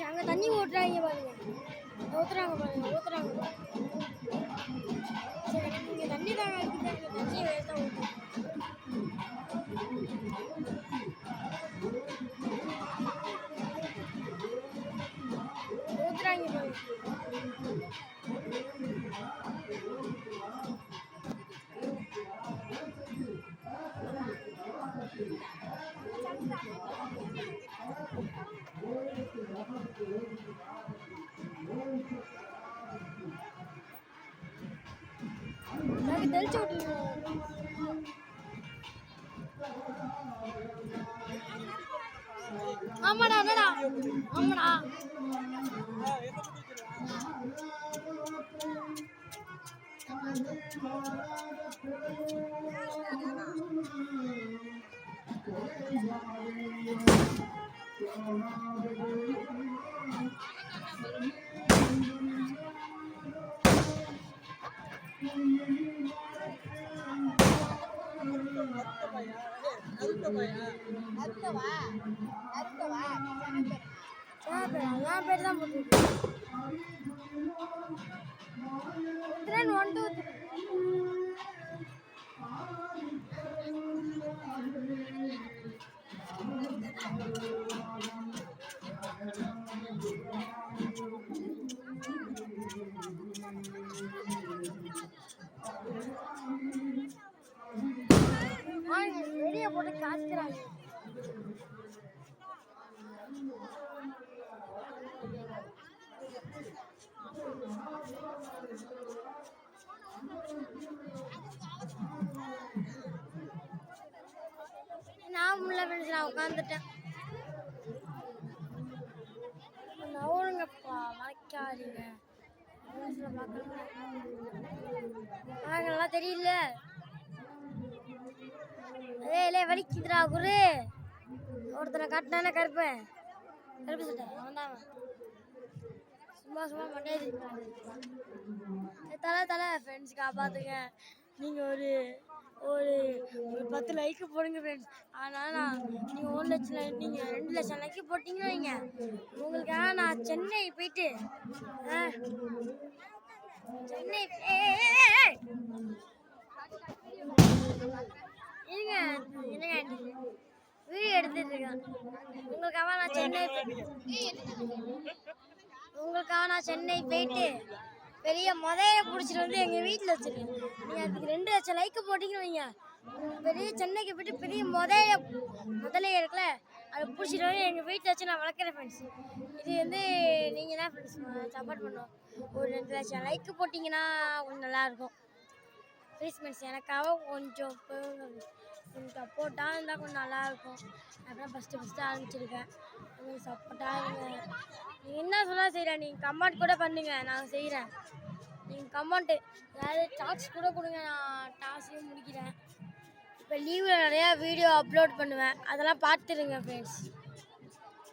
அங்கே தண்ணி ஊற்றுறாங்க பாருங்க, ஊற்றுறாங்க பாருங்க, ஊற்றுறாங்க. சரி, இங்கே தண்ணி தாங்க இருக்குது, அங்கே தண்ணியை வேஸ்ட்டாக ஊற்றுறாங்க பாருங்க. தெளிச்சு விட்டுருங்க. ஆமாடா என்னடா, ஆமாடா என் பேர் தான் போட்டு 1 2 வெளியே போட்டு காய்க்கிறாங்க. நான் முல்லை ஃப்ரெண்ட்ஸ், நான் உட்காந்துட்டேன். நவருங்கப்பா, மறைக்காதீங்க. நல்லா தெரியல. ஏலே வலிக்குதுடா குரு. ஒருத்தனை காட்டினானே கருப்பு சட்டை, அவன் தான் சும்மா சும்மா மண்டேது. தலை ஃப்ரெண்ட்ஸ் காப்பாற்றுங்க. நீங்கள் ஒரு ஒரு 10 லைக்கு போடுங்க ஃப்ரெண்ட்ஸ். ஆனால் நீங்கள் 1 லட்சம், நீங்கள் 2 லட்சம் லைக்கு போட்டிங்கன்னா வைங்க, உங்களுக்காக நான் சென்னை போயிட்டு சென்னை இருங்க என்னங்க வீடியோ எடுத்துட்டு இருக்கேன். உங்களுக்காக நான் சென்னை போயிட்டு பெரிய முதலையை பிடிச்சிட்டு வந்து எங்கள் வீட்டில் வச்சுருக்கேன். நீங்கள் அதுக்கு 2 லட்சம் லைக்கு போட்டிங்கன்னு வைங்க, பெரிய சென்னைக்கு போய்ட்டு பெரிய முதலையை இருக்குல்ல அதை பிடிச்சிட்டு வந்து எங்கள் வீட்டில் வச்சு நான் வளர்க்குறேன் ஃப்ரெண்ட்ஸ். இது வந்து நீங்கள் தான் ஃப்ரெண்ட்ஸ் சப்போர்ட் பண்ணுவோம். ஒரு 2 லட்சம் லைக்கு போட்டிங்கன்னா கொஞ்சம் நல்லாயிருக்கும் ப்ளீஸ் ஃப்ரெண்ட்ஸ். எனக்காக கொஞ்சம் சப்போர்ட்டாக இருந்தால் கொஞ்சம் நல்லாயிருக்கும். அதான் ஃபஸ்ட்டு ஆரம்பிச்சிருக்கேன். உங்களுக்கு சப்போர்ட்டாக இருங்க. நீங்கள் என்ன சொன்னால் செய்கிறேன், நீங்கள் கமெண்ட் கூட பண்ணுங்கள், நான் செய்கிறேன். நீங்கள் கமெண்ட்டு ஏதாவது டாஸ்க் கூட கொடுங்க, நான் டாஸ்க்கையும் முடிக்கிறேன். இப்போ லீவில் நிறையா வீடியோ அப்லோட் பண்ணுவேன், அதெல்லாம் பார்த்துருங்க ஃப்ரெண்ட்ஸ்.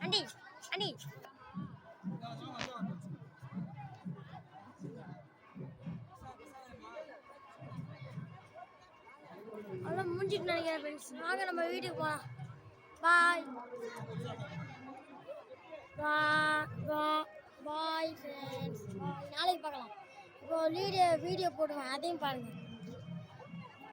அண்டி அவ்வளோ முடிஞ்சிட்டு நினைக்கிறேன் ஃப்ரெண்ட்ஸ். வாங்க நம்ம வீட்டுக்கு போகலாம். பாய் ஃப்ரெண்ட்ஸ், நாளைக்கு பார்க்கலாம். இப்போ வீடியோ போடுவேன், அதையும் பாருங்கள்.